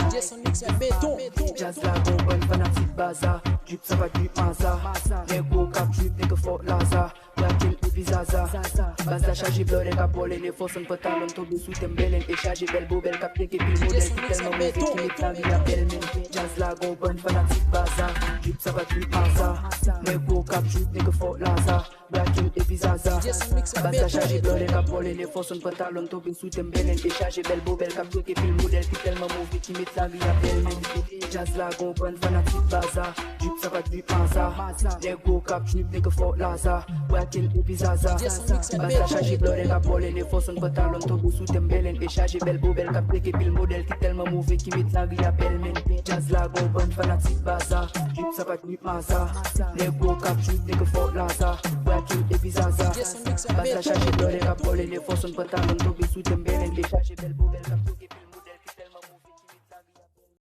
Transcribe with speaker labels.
Speaker 1: DJ Sonic c'est béton.
Speaker 2: Jazz la bonne fanatique baza. Drip ça va du panza. Les gros cap drip nigga fort laza. Braquil et visaza. Baza chargé blood et capole. Les forces en pantalon tombé sous tembelen. Et chargé belle beau belle cap qui pile modèle. Qui tellement mauvais qui met la vie à belle men. Jazz la bonne fanatique baza. Drip ça va du panza. Les gros cap drip nigga fort laza. Braquil et visaza. Baza chargé blood et capole. Les forces en pantalon tombé sous tembelen. Et chargé belle beau belle cap qui pile modèle. Qui tellement mauvais qui met la vie à belle men. Jazz la bonne fanatique baza. Drip ça va du panza. Les gros cap drip nigga fort laza. Braquil et visaza. Baza chargé blood et capole. Les forces en pantalon tombé sous tembelen. Et chargé belle beau belle cap qui pile modèle. Qui tellement mauvais qui met la vie à belle men. Jazz la bonne fanatique baza. Drip ça va du panza. Les gros cap drip nigga fort laza. Braquil et visaza. Baza chargé blood et capole. Les forces en pantalon tombé sous tembelen. Et chargé belle beau belle cap